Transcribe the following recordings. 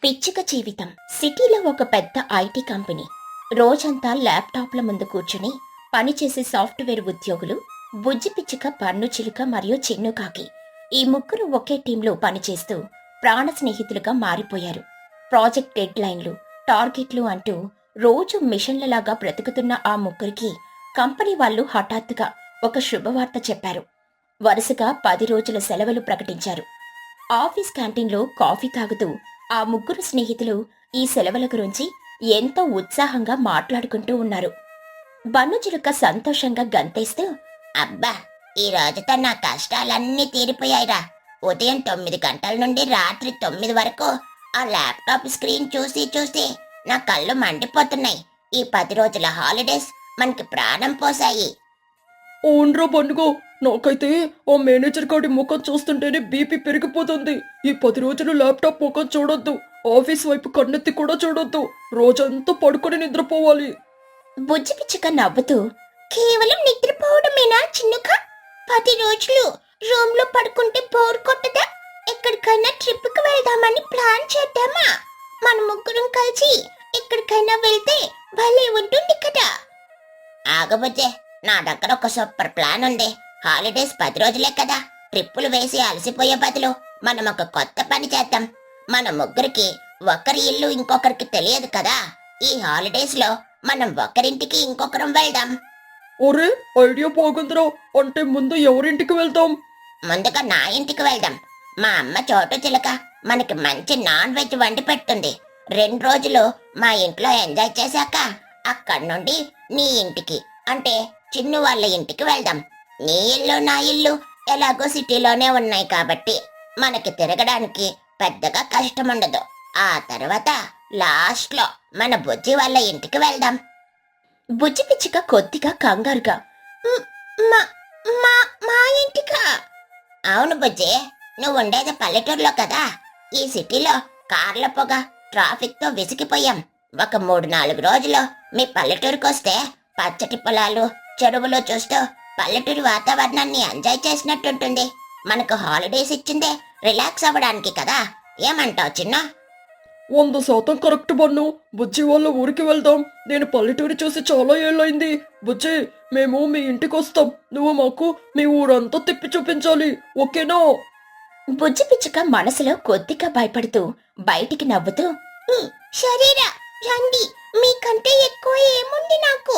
పిచ్చుక జీవితం. సిటీలో ఒక పెద్ద ఐటీ కంపెనీ. రోజంతా ల్యాప్టాప్ల ముందు కూర్చుని పనిచేసే సాఫ్ట్వేర్ ఉద్యోగులు బుజ్జి పిచ్చుక, పన్ను చిలుక మరియు చిన్నుకాకి ఈ ముగ్గురు ఒకే టీంలో పనిచేస్తూ ప్రాణ స్నేహితులుగా మారిపోయారు. ప్రాజెక్ట్ డెడ్ లైన్లు, టార్గెట్లు అంటూ రోజు మిషన్లలాగా బ్రతుకుతున్న ఆ ముగ్గురికి కంపెనీ వాళ్ళు హఠాత్తుగా ఒక శుభవార్త చెప్పారు. వరుసగా 10 రోజుల సెలవులు ప్రకటించారు. ఆఫీస్ క్యాంటీన్లో కాఫీ తాగుతూ ఆ ముగ్గురు స్నేహితులు ఈ సెలవుల గురించి ఎంతో ఉత్సాహంగా మాట్లాడుకుంటూ ఉన్నారు. బన్నుచిలుక సంతోషంగా గంతేస్తూ, అబ్బా, ఈ రోజుతో నా కష్టాలన్నీ తీరిపోయాయిరా. ఉదయం 9 గంటల నుండి రాత్రి 9 వరకు ఆ ల్యాప్టాప్ స్క్రీన్ చూసి చూసి నా కళ్ళు మండిపోతున్నాయి. ఈ 10 రోజుల హాలిడేస్ మనకి ప్రాణం పోసాయి. అవునరా పండుగ, నాకైతే ఆ మేనేజర్ గారి ముఖం చూస్తుంటేనే బీపీ పెరిగిపోతుంది. ఈ 10 రోజులు ల్యాప్టాప్ ముఖం చూడొద్దు, ఆఫీస్ వైపు కన్నెత్తి కూడా చూడొద్దు, రోజంతా పడుకొని నిద్రపోవాలి. బుజ్జి పిచ్చుక నవ్వుతూ, కేవలం నిద్రపోవడమేనా చిన్నుక? 10 రోజులు రూమ్ లో పడుకుంటే బోర్ కొట్టదా? ఎక్కడికైనా ట్రిప్ కి వెళ్దామని ప్లాన్ చేద్దామా? మన ముగ్గురం కలిసి ఎక్కడికైనా వెళ్తే భలే ఉంటుంది కదా. ఆగబుజ్జే, నా దగ్గర ఒక సూపర్ ప్లాన్ ఉంది. హాలిడేస్ 10 రోజులే కదా, ట్రిప్పులు వేసి అలసిపోయే బదులు మనం ఒక కొత్త పని చేద్దాం. మన ముగ్గురికి ఒకరి ఇల్లు ఇంకొకరికి తెలియదు కదా. ఈ హాలిడేస్ లో మనం ఒకరింటికి ఇంకొకరం వెళ్దాం. ఒరే, ఐడియా బాగుందిరా. అంటే ముందు ఎవరింటికి వెళ్తాం? ముందుగా నా ఇంటికి వెళ్దాం. మా అమ్మ చోటు చిలక మనకి మంచి నాన్ వెజ్ వండి పెడుతుంది. 2 రోజులు మా ఇంట్లో ఎంజాయ్ చేశాక అక్కడి నుండి నీ ఇంటికి, అంటే చిన్ను వాళ్ళ ఇంటికి వెళ్దాం. నీ ఇల్లు నా ఇల్లు ఎలాగో సిటీలోనే ఉన్నాయి కాబట్టి మనకి తిరగడానికి పెద్దగా కష్టం ఉండదు. ఆ తర్వాత లాస్ట్ లో మన బుజ్జి వాళ్ళ ఇంటికి వెళ్దాం. బుజ్జి పిచ్చుక కొద్దిగా కంగారుగా, మా ఇంటికా? అవును బుజ్జి, నువ్వు ఉండేది పల్లెటూరులో కదా. ఈ సిటీలో కార్ల పొగ, ట్రాఫిక్ తో విసిగిపోయాం. ఒక 3-4 రోజులు మీ పల్లెటూరుకి వస్తే పచ్చటి పొలాలు, చెరువులు చూస్తూ పల్లెటూరి వాతావరణాన్ని ఎంజాయ్ చేసినట్టుంటుంది. మనకు హాలిడేస్ ఇచ్చిందే రిలాక్స్ అవ్వడానికి కదా. ఏమంటావు చిన్న? 100% కరెక్ట్ బన్ను. బుజ్జి వాళ్ళ ఊరికి వెళ్దాం. నేను పల్లెటూరి చూసి చాలా ఏళ్ళైంది. బుజ్జి, మేము మీ ఇంటికి వస్తాం. నువ్వు మాకు మీ ఊరంతా తిప్పి చూపించాలి, ఓకేనా? బుజ్జి పిచ్చుక మనసులో కొద్దిగా భయపడుతూ బయటికి నవ్వుతూ, సరేరా, రండి. మీకంటే ఎక్కువ ఏముంది నాకు.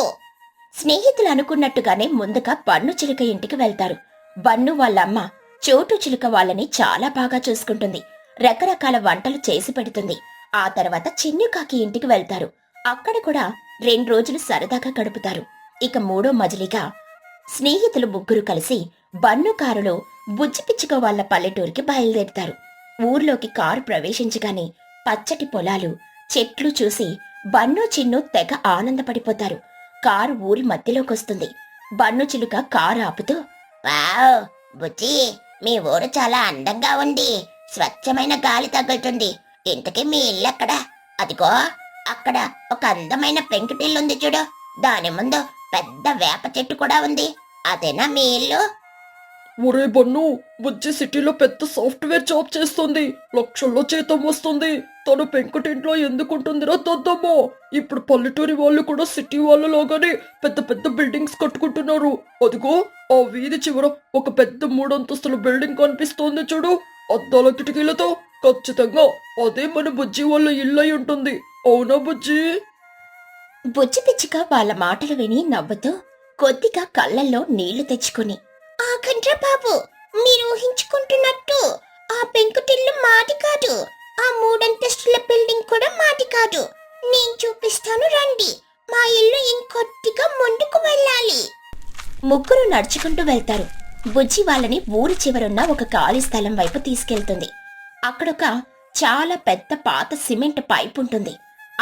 స్నేహితులు అనుకున్నట్టుగానే ముందుగా బన్ను చిలుక ఇంటికి వెళ్తారు. బన్ను వాళ్ళమ్మ చోటు చిలుక వాళ్ళని చాలా బాగా చూసుకుంటుంది. రకరకాల వంటలు చేసి పెడుతుంది. ఆ తర్వాత చిన్నుకాకి ఇంటికి వెళ్తారు. అక్కడ కూడా 2 రోజులు సరదాగా గడుపుతారు. ఇక మూడో మజిలీగా స్నేహితులు ముగ్గురు కలిసి బన్ను కారులో బుజ్జి పిచ్చుక వాళ్ళ పల్లెటూరికి బయలుదేరుతారు. ఊర్లోకి కారు ప్రవేశించగానే పచ్చటి పొలాలు, చెట్లు చూసి బన్ను, చిన్ను తెగ ఆనందపడిపోతారు. కారు ఊరి మధ్యలోకొస్తుంది. బన్ను చిలుక కారు ఆపుతూ, వావ్ బుజ్జి, మీ ఊరు చాలా అందంగా ఉంది. స్వచ్ఛమైన గాలి తగులుతుంది. ఇంతకీ మీ ఇల్లు ఎక్కడ? అదిగో అక్కడ ఒక అందమైన పెంకుటిల్లుంది చూడు. దాని ముందు పెద్ద వేప చెట్టు కూడా ఉంది. అదేనా మీ ఇల్లు? ఒరే బన్ను, బుజ్జి సిటీలో పెద్ద సాఫ్ట్వేర్ జాబ్ చేస్తుంది. లక్షల్లో జీతం వస్తుంది. తను పెంకుటింట్లో ఎందుకుంటుందిరా తద్దమ్మా? ఇప్పుడు పల్లెటూరి వాళ్ళు కూడా సిటీ వాళ్ళు లాగానే పెద్ద పెద్ద బిల్డింగ్స్ కట్టుకుంటున్నారు. అదిగో ఆ వీధి చివర ఒక పెద్ద 3 అంతస్తుల బిల్డింగ్ కనిపిస్తోంది చూడు, అద్దాల కిటికీలతో. ఖచ్చితంగా అదే మన బుజ్జి వాళ్ళ ఇల్లు అయి ఉంటుంది. అవునా బుజ్జి? బుజ్జి పిచ్చుక వాళ్ళ మాటలు విని నవ్వుతూ కొద్దిగా కళ్ళల్లో నీళ్లు తెచ్చుకుని, ఆగండ్రా బాబు, మీరు ఊహించుకుంటున్నట్టు ఆ పెంకుటిల్లు మాది కాదు. ఆ 3 అంతస్తుల బిల్డింగ్ కూడా మాది కాదు. నేను చూపిస్తాను, రండి. మా ఇల్లు ఇంకొద్దిగా ముందుకు వెళ్ళాలి. ముగ్గురు నడుచుకుంటూ వెళ్తారు. బుజ్జి వాళ్ళని ఊరి చివరున్న ఒక ఖాళీ స్థలం వైపు తీసుకెళ్తుంది. అక్కడొక చాలా పెద్ద పాత సిమెంట్ పైపు ఉంటుంది.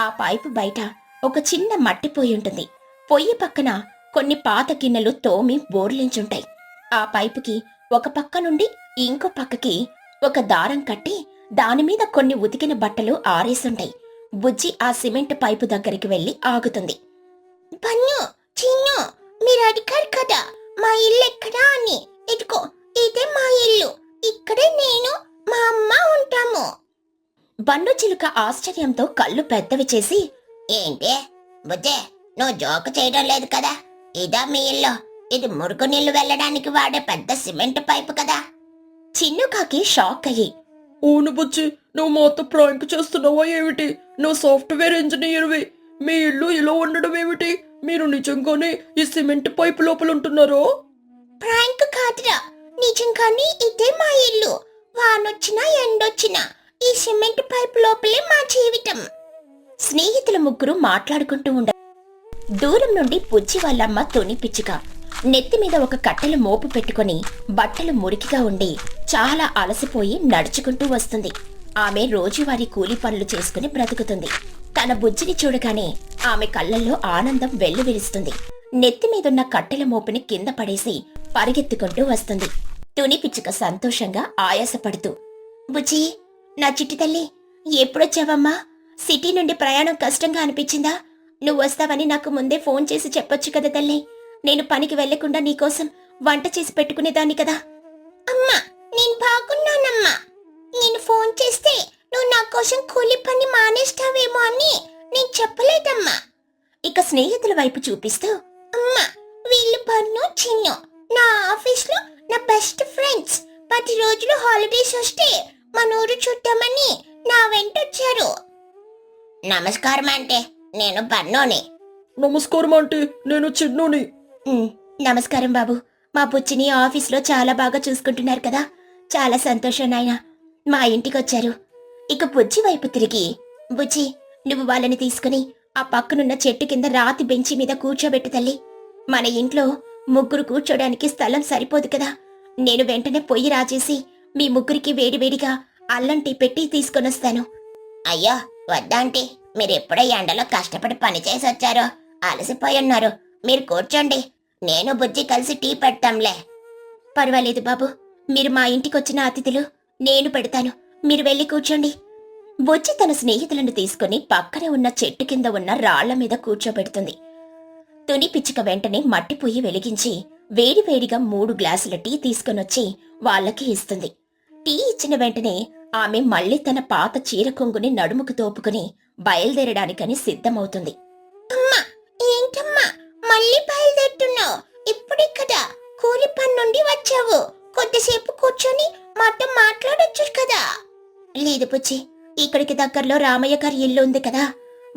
ఆ పైపు బయట ఒక చిన్న మట్టి పొయ్యి ఉంటుంది. పొయ్యి పక్కన కొన్ని పాత గిన్నెలు తోమి బోర్లించుంటాయి. ఆ పైపుకి ఒక పక్క నుండి ఇంకో పక్కకి ఒక దారం కట్టి దానిమీద కొన్ని ఉతికిన బట్టలు ఆరేసుంటాయి. బుజ్జి ఆ సిమెంట్ పైపు దగ్గరికి వెళ్లి ఆగుతుంది. బన్ను, చిన్ను, మీరు అడిగారు కదా మా ఇల్లు ఎక్కడా అని. ఇదిగో ఇదే మా ఇల్లు. ఇక్కడే నేను, మా అమ్మ ఉంటాము. బండు చిలుక ఆశ్చర్యంతో కళ్ళు పెద్దవి చేసి, ఏంటి బుజ్జే, నువ్వు జోకు చేయడం లేదు కదా? ఇదా మీ ఇల్లు? ఇది మురుగు నీళ్లు వెళ్ళడానికి వాడే పెద్ద సిమెంట్ పైపు కదా? చిన్నుకాకి షాక్ అయ్యి, అవును బుజ్జి, నువ్వు మాతో ప్రాంక్ చేస్తున్నావా ఏమిటి? నువ్వు సాఫ్ట్వేర్ ఇంజనీర్వి. మీ ఇల్లు ఇలా ఉండడం ఏమిటి? మీరు నిజంగానే ఈ సిమెంట్ పైపు లోపల ఉంటున్నారో? ప్రాంక్ కాదురా, నిజంగానే ఇదే మా ఇల్లు. వానొచ్చినా ఎండొచ్చినా ఈ సిమెంట్ పైపు లోపలే మా జీవితం. స్నేహితుల ముగ్గురు మాట్లాడుకుంటూ ఉండ దూరం నుండి బుజ్జి వాళ్ళమ్మ తుని పిచ్చుక నెత్తి మీద ఒక కట్టెల మోపు పెట్టుకుని బట్టలు మురికిగా ఉండి చాలా అలసిపోయి నడుచుకుంటూ వస్తుంది. ఆమె రోజువారీ కూలి పనులు చేసుకుని బ్రతుకుతుంది. తన బుజ్జిని చూడగానే ఆమె కళ్ళల్లో ఆనందం వెల్లువిరుస్తుంది. నెత్తి మీదున్న కట్టెల మోపుని కింద పడేసి పరిగెత్తుకుంటూ వస్తుంది. తుని పిచ్చుక సంతోషంగా ఆయాసపడుతూ, బుజ్జి, నా చిట్టి తల్లి, ఎప్పుడొచ్చావమ్మా? సిటీ నుండి ప్రయాణం కష్టంగా అనిపించిందా? నువ్వు వస్తావని నాకు ముందే ఫోన్ చేసి చెప్పొచ్చు కదా తల్లి. నేను పనికి వెళ్లకుండా నీకోసం వంట చేసి పెట్టుకునేదాన్ని కదా. అమ్మా, నేను బాగున్నానమ్మా. నేను ఫోన్ చేస్తే నువ్వు నా కోసం కూలి పని మానేస్తావేమో అని నేను చెప్పలేదమ్మా. ఇక స్నేహితుల వైపు చూపిస్తూ, అమ్మా, వీళ్ళు బన్ను, చిన్ను నా ఆఫీస్లో నా బెస్ట్ ఫ్రెండ్స్. 10 రోజులు హాలిడేస్ వస్తే మన ఊరు చూద్దామని నా వెంట వచ్చారు. నమస్కారం అంటే, నేను బన్నోని. నమస్కారం ఆంటీ, నేను చిన్నుని. నమస్కారం బాబు. మా బుజ్జిని ఆఫీస్లో చాలా బాగా చూసుకుంటున్నారు కదా. చాలా సంతోషం నాయనా, మా ఇంటికొచ్చారు. ఇక బుజ్జి వైపు తిరిగి, బుజ్జి, నువ్వు వాళ్ళని తీసుకుని ఆ పక్కనున్న చెట్టు కింద రాతి బెంచి మీద కూర్చోబెట్టు తల్లి. మన ఇంట్లో ముగ్గురు కూర్చోడానికి స్థలం సరిపోదు కదా. నేను వెంటనే పొయ్యి రాజేసి మీ ముగ్గురికి వేడివేడిగా అల్లం టీ పెట్టి తీసుకొనొస్తాను. అయ్యో వద్దాంటీ, మీరెప్పుడో ఎండలో కష్టపడి పని చేసి వచ్చారో, అలసిపోయి ఉన్నారు. మీరు కూర్చోండి, నేను బుజ్జి కలిసి టీ పెడతాంలే. పర్వాలేదు బాబు, మీరు మా ఇంటికొచ్చిన అతిథులు, నేను పెడతాను. మీరు వెళ్ళి కూర్చోండి. బుజ్జి తన స్నేహితులను తీసుకుని పక్కనే ఉన్న చెట్టు కింద ఉన్న రాళ్ల మీద కూర్చోబెడుతుంది. తుని పిచ్చుక వెంటనే మట్టి పొయ్యి వెలిగించి వేడివేడిగా 3 గ్లాసుల టీ తీసుకొనొచ్చి వాళ్ళకి ఇస్తుంది. టీ ఇచ్చిన వెంటనే ఆమె మళ్ళీ తన పాత చీర కొంగుని నడుముకు తోపుకుని బయలుదేరడానికని సిద్ధమవుతుంది. అమ్మా, ఏంటమ్మా మళ్ళీ బయలుదేరుతున్నావు? ఇప్పుడే కదా కూలి పని నుండి వచ్చావు. కొద్దిసేపు కూర్చొని మాతో మాట్లాడొచ్చు కదా. లేదు బుజ్జి, ఇక్కడికి దగ్గరలో రామయ్య గారి ఇల్లు ఉంది కదా.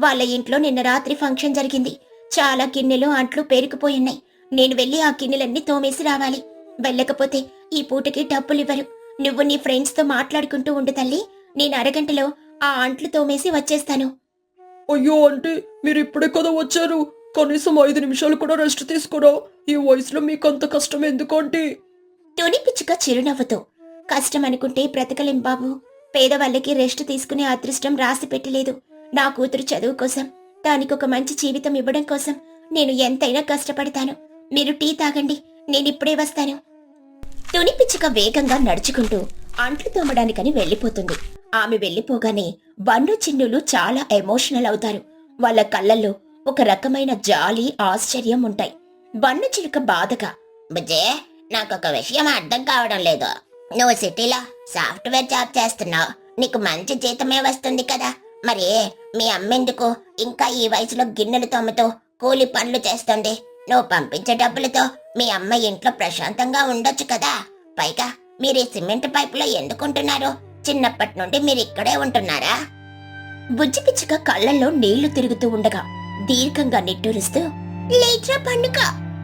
వాళ్ళ ఇంట్లో నిన్న రాత్రి ఫంక్షన్ జరిగింది. చాలా గిన్నెలు అంట్లు పేరుకుపోయున్నాయి. నేను వెళ్లి ఆ గిన్నెలన్నీ తోమేసి రావాలి. వెళ్ళకపోతే ఈ పూటకి డబ్బులివ్వరు. నువ్వు నీ ఫ్రెండ్స్ తో మాట్లాడుకుంటూ ఉండు తల్లి. నేను అరగంటలో ఆ అంట్లు తోమేసి వచ్చేస్తాను. అయ్యో ఆంటీ, మీరు ఇప్పుడే కదా వచ్చారు. కనీసం 5 నిమిషాలు కూడా రెస్ట్ తీసుకోరా? ఈ వయసులో మీకంత కష్టం ఎందుకు ఆంటీ? తుని పిచ్చుక చిరునవ్వుతో, కష్టం అనుకుంటే బ్రతకలేం బాబు. పేదవాళ్ళకి రెస్ట్ తీసుకునే అదృష్టం రాసి పెట్టలేదు. నా కూతురు చదువు కోసం, దానికొక మంచి జీవితం ఇవ్వడం కోసం నేను ఎంతైనా కష్టపడతాను. మీరు టీ తాగండి, నేనిప్పుడే వస్తాను. తుని పిచ్చుక వేగంగా నడుచుకుంటూ అంట్లు తోమడానికని వెళ్లిపోతుంది. ఆమె వెళ్లిపోగానే బండు చిన్నులు చాలా ఎమోషనల్ అవుతారు. వాళ్ళ కళ్ళల్లో ఒక రకమైన జాలి, ఆశ్చర్యం ఉంటాయి. బండు చిలుక బాధగా, బుజ్జే, నాకొక విషయం అర్థం కావడం లేదు. నువ్వు సిటీలో సాఫ్ట్వేర్ జాబ్ చేస్తున్నావు, నీకు మంచి జీతమే వస్తుంది కదా. మరి మీ అమ్మెందుకు ఇంకా ఈ వయసులో గిన్నెలు తోముతూ కూలి పనులు చేస్తుంది? నువ్వు పంపించే డబ్బులతో మీ అమ్మ ఇంట్లో ప్రశాంతంగా ఉండొచ్చు కదా. పైగా మీరు ఈ సిమెంట్ పైపులో ఎందుకుంటున్నారు? చిన్నప్పటి నుండి మీరు ఇక్కడే ఉంటున్నారా? బుజ్జి పిచ్చుక కళ్ళల్లో నీళ్లు తిరుగుతూ ఉండగా దీర్ఘంగా నిట్టూరుస్తూ, లేట్రా పండుగ,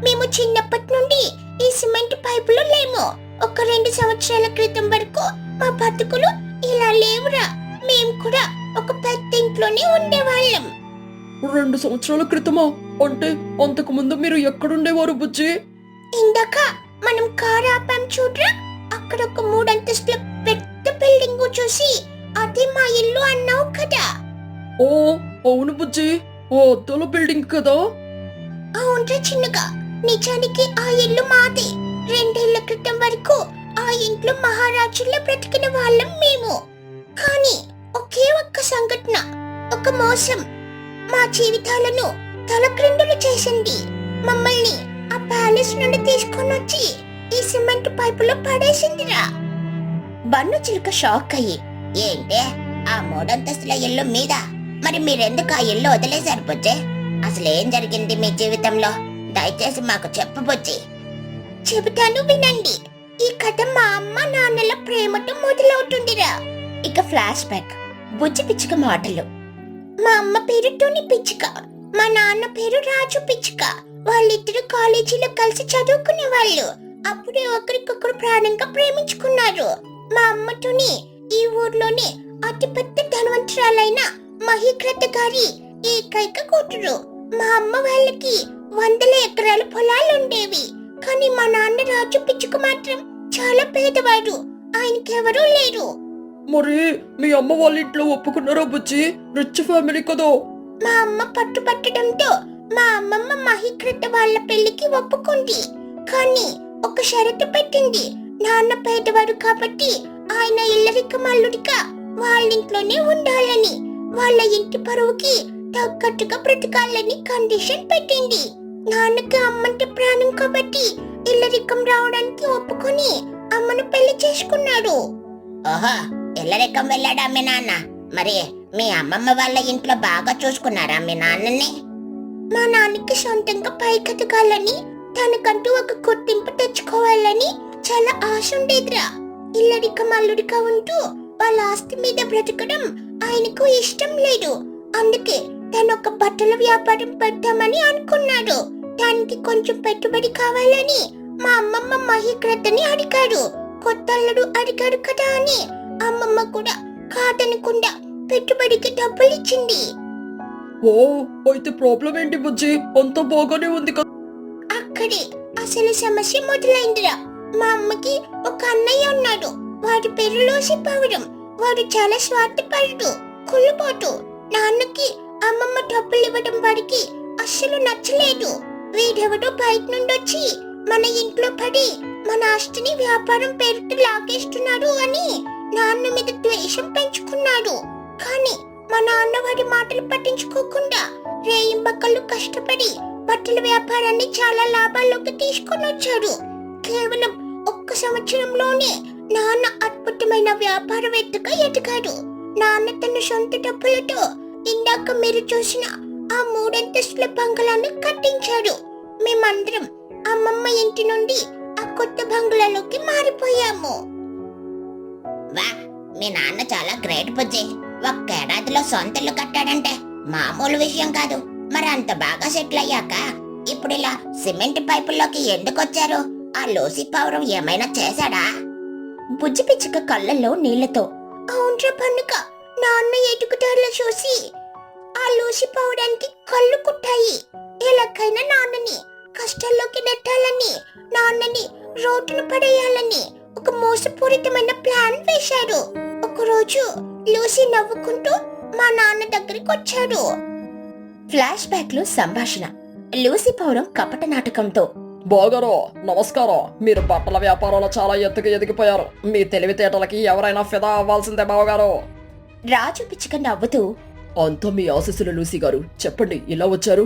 మేము చిన్నప్పటి నుండి ఈ సిమెంట్ పైపులో లేము. ఒక 2 సంవత్సరాల క్రితం వరకు మా బతుకులు ఇలా లేవురా. మేము కూడా ఒక పెద్ద ఇంట్లోనే ఉండేవాళ్ళం. 2 సంవత్సరాల క్రితమా? అంటే అంతకు ముందు మీరు ఎక్కడుండేవారు బుజ్జి? ఇందాక మనం కారు ఆపాం చూడ్రా, అక్కడ ఒక 3 అంతస్తుల పెద్ద బిల్డింగ్ చూసి అదే మా ఇల్లు అన్నావు కదా. ఓ అవును బుజ్జి, ఓ అద్దెల బిల్డింగ్ కదా. అవునరా చిన్నగా, నిజానికి ఆ ఇల్లు మాది. 2 ఏళ్ల క్రితం వరకు ఆ ఇంట్లో మహారాజుల్లో బ్రతికిన వాళ్ళం మేము. కానీ ఒకే ఒక్క సంఘటన, ఒక మోసం మా జీవితాలను తలక్రిందులు చేసింది. మమ్మల్ని ఆ ప్యాలెస్ నుండి తీసుకొని వచ్చి ఈ సిమెంట్ పైపులో పడేసిందిరా. బన్ను చిలుక షాక్ అయ్యి, ఏంటే ఆ మూడంతస్తుల ఇల్లు మీద. మరి మీరెందుకు ఆ ఇల్లు వదిలేశారు బుజ్జి? అసలేం జరిగింది మీ జీవితంలో? దయచేసి మాకు చెప్పు బుజ్జి. చెబుతాను వినండి. ఈ కథ మా అమ్మ నాన్నల ప్రేమతో మొదలవుతుందిరా. ఇక ఫ్లాష్ బ్యాక్. బుజ్జి పిచ్చుక మాటలు. మా అమ్మ పేరు తుని పిచ్చుక, మా నాన్న పేరు రాజు పిచ్చుక. వాళ్ళిద్దరు కాలేజీలో కలిసి చదువుకునే వాళ్ళు. అప్పుడే ఒకరికొకరు ప్రాణంగా ప్రేమించుకున్నారు. మా అమ్మ తుని ఈ ఊర్లోనే అతిపెద్ద ధనవంతురాలైన మహీకృత గారి ఏకైక కూతురు. మా అమ్మ వాళ్ళకి 100 ఎకరాల పొలాలుండేవి. కానీ మా నాన్న రాజు పిచ్చుక మాత్రం చాలా పేదవాడు. ఆయనకెవరూ లేరు. మరి మీ అమ్మ వాళ్ళ ఇంట్లో ఒప్పుకున్నారా బుజ్జి? రిచ్ ఫ్యామిలీ కదా. మా అమ్మ పట్టుపట్టడంతో మా అమ్మమ్మ మహీకృత వాళ్ళ పెళ్లికి ఒప్పుకుంది. కానీ ఒక షరతు పెట్టింది. నాన్న పేదవాడు కాబట్టి ఆయన ఇల్లరికం అల్లుడిగా వాళ్ళింట్లోనే ఉండాలని, వాళ్ళ ఇంటి పరువుకి తగ్గట్టుగా బ్రతకాలని కండిషన్ పెట్టింది. నాన్నకి అమ్మంటే ప్రాణం కాబట్టి ఇల్లరికం రావడానికి ఒప్పుకొని అమ్మను పెళ్లి చేసుకున్నాడు. ఓహో, ఇల్లరికం వెళ్ళాడా మీ నాన్న? మరి మీ అమ్మమ్మ వాళ్ళ ఇంట్లో బాగా చూసుకున్నారా మీ నాన్నని? మా నాన్నకి సొంతంగా పైకెదగాలని, తనకంటూ ఒక గుర్తింపు తెచ్చుకోవాలని చాలా ఆశ ఉండేదిరా. ఇల్లరికం అల్లుడిగా ఉంటూ వాళ్ళ ఆస్తి మీద బ్రతకడం ఆయనకు ఇష్టం లేదు. అందుకే తను ఒక బట్టల వ్యాపారం పెడతామని అనుకున్నాడు. దానికి కొంచెం పెట్టుబడి కావాలని మా అమ్మమ్మ మహీకృతని అడిగాడు. కొత్త అల్లుడు అడిగాడు కదా అని అమ్మమ్మ కూడా కాదనకుండా పెట్టుబడికి డబ్బులు ఇచ్చింది. ఓ, అయితే ప్రాబ్లం ఏంటి బుజ్జి? అంత బాగానే ఉంది కదా. అక్కడే అసలు సమస్య మొదలైందిరా. మా అమ్మకి ఒక అన్నయ్య ఉన్నాడు. వాడి పేరు లోసి పౌరం. వాడు చాలా స్వార్థపరుడు, కుళ్ళుపోటు. నాన్నకి అమ్మమ్మ డబ్బులు ఇవ్వడం వాడికి అస్సలు నచ్చలేదు. వీడెవడో బయట నుండి వచ్చి మన ఇంట్లో పడి మన ఆస్తిని వ్యాపారం పేరుతో లాగేస్తున్నాడు అని నాన్న మీద ద్వేషం పెంచుకున్నాడు. కానీ మా నాన్న వాడి మాటలు పట్టించుకోకుండా రేయింబక్కలు కష్టపడి బట్టల వ్యాపారాన్ని చాలా లాభాల్లోకి తీసుకొని వచ్చాడు. కేవలం 1 సంవత్సరంలోనే నాన్న అద్భుతమైన వ్యాపారవేత్తగా ఎదిగాడు. నాన్న తన సొంత డబ్బులతో ఇందాక మీరు చూసిన ఆ 3 అంతస్తుల బంగ్లాను కట్టించాడు. మేమందరం అమ్మమ్మ ఇంటి నుండి ఆ కొత్త బంగ్లాలోకి మారిపోయాము. వా, మీ నాన్న చాలా గ్రేట్ బుజ్జి. ఒక్కేడాదిలో సొంత ఇల్లు కట్టాడంటే మామూలు విషయం కాదు. మరి అంత బాగా సెటిల్ అయ్యాక ఇప్పుడు ఇలా సిమెంట్ పైపుల్లోకి ఎందుకు వచ్చారు? ఆ లోసి పౌరం ఏమైనా చేశాడా? బుజ్జి పిచ్చుక కళ్ళల్లో నీళ్లతో. అవునరా పన్నుక, నాన్న ఎదుగుదల చూసి ఆ లూసి పౌరానికి కళ్ళు కుట్టాయి. ఎలాగైనా నాన్నని కష్టాల్లోకి నెట్టాలని, నాన్నని రోడ్డును పడేయాలని ఒక మోసపూరితమైన ప్లాన్ వేశాడు. ఒకరోజు లూసి నవ్వుకుంటూ మా నాన్న దగ్గరికి వచ్చాడు. ఫ్లాష్ బ్యాక్ లో సంభాషణ. లూసి పౌరం కపట నాటకంతో. బాగారో, నమస్కారం. మీరు బట్టల వ్యాపారంలో చాలా ఎత్తుకు ఎదిగిపోయారు. మీ తెలివితేటలకి ఎవరైనా ఫిదా అవ్వాల్సిందే బావగారు. రాజు పిచ్చుక నవ్వుతూ. అంతా మీ ఆశీస్సులు లూసి గారు. చెప్పండి, ఇలా వచ్చారు?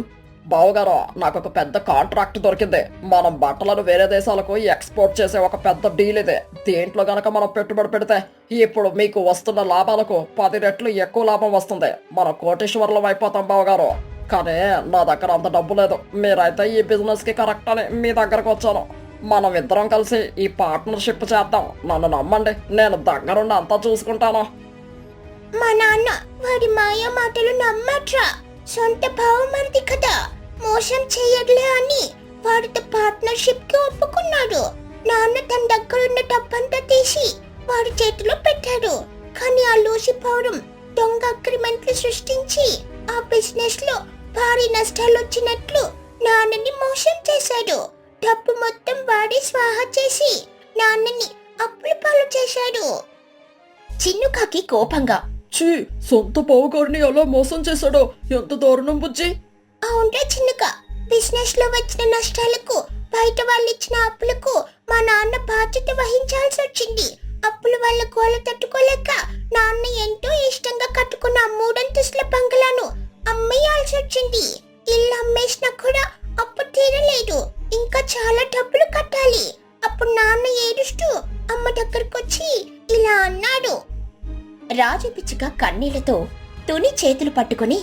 బావగారు, నాకు ఒక పెద్ద కాంట్రాక్ట్ దొరికింది. మనం బట్టలను వేరే దేశాలకు ఎక్స్పోర్ట్ చేసే ఒక పెద్ద డీల్ ఇదే. దేంట్లో గనక మనం పెట్టుబడి పెడితే ఇప్పుడు మీకు వస్తున్న లాభాలకు 10 రెట్లు ఎక్కువ లాభం వస్తుంది. మనం కోటీశ్వర్లం అయిపోతాం బావగారు. కానీ నా దగ్గర అంత డబ్బు లేదు. మీరైతే ఈ బిజినెస్ కి కరెక్ట్ అని మీ దగ్గరకు వచ్చాను. మనం ఇద్దరం కలిసి ఈ పార్ట్నర్షిప్ చేద్దాం. నన్ను నమ్మండి, నేను దగ్గరుండి అంతా చూసుకుంటాను. మా నాన్న వాడి మాయా మాటలు నమ్మట్రా. సొంత భావమరిది కదా, మోసం చెయ్యట్లే అని వాడితో పార్ట్నర్షిప్ కి ఒప్పుకున్నాడు. నాన్న తన దగ్గరున్న డబ్బంతా తీసి వాడి చేతిలో పెట్టాడు. కానీ ఆ లూసి పౌరం దొంగ అగ్రిమెంట్లు సృష్టించి ఆ బిజినెస్ లో భారీ నష్టాలు వచ్చినట్లు నాన్నని మోసం చేశాడు. డబ్బు మొత్తం వాడి స్వాహా చేసి నాన్నని అప్పుల పాలు చేశాడు. చిన్నుకాకి కోపంగా. ఛీ, సొంత బావగారిని ఎలా మోసం చేశాడో, ఎంత దారుణం బుజ్జి. అవునరా చిన్నక, బిజినెస్ లో వచ్చిన నష్టాలకు, బయట వాళ్ళు ఇచ్చిన అప్పులకు మా నాన్న బాధ్యత వహించాల్సి వచ్చింది. అప్పుల వల్ల గోల తట్టుకోలేక నాన్న ఎంతో ఇష్టంగా కట్టుకున్న 3 అంతస్తుల బంగ్లాను అమ్మేయాల్సి వచ్చింది. ఇల్లు అమ్మేసినా కూడా అప్పు తీరలేదు. ఇంకా చాలా డబ్బులు కట్టాలి. అప్పుడు నాన్న ఏడుస్తూ అమ్మ దగ్గరకు వచ్చి ఇలా అన్నాడు. రాజు పిచ్చుక పిచ్చుక కన్నీళ్లతో తుని చేతులు పట్టుకుని,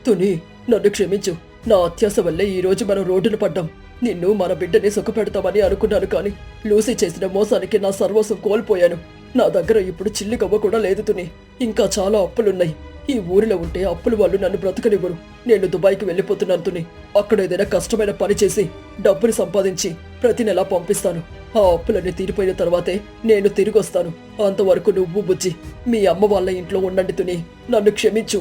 తుని, నన్ను క్షమించు. నా అత్యాస వల్లే ఈ రోజు మనం రోడ్డున పడ్డాం. నిన్ను మన బిడ్డని సుఖపెడతామని అనుకున్నాను, కానీ లూసీ చేసిన మోసానికి నా సర్వస్వం కోల్పోయాను. నా దగ్గర ఇప్పుడు చిల్లి గవ్వ కూడా లేదు తుని. ఇంకా చాలా అప్పులున్నాయి. ఈ ఊరిలో ఉంటే అప్పులు వాళ్ళు నన్ను బ్రతకనివ్వరు. నేను దుబాయ్కి వెళ్ళిపోతున్నాను తుని. అక్కడ ఏదైనా కష్టమైన పని చేసి డబ్బులు సంపాదించి ప్రతి నెలా పంపిస్తాను. ఆ అప్పులన్నీ తీరిపోయిన తర్వాతే నేను తిరిగొస్తాను. అంతవరకు నువ్వు బుజ్జి మీ అమ్మ వాళ్ళ ఇంట్లో ఉండండి తుని. నన్ను క్షమించు.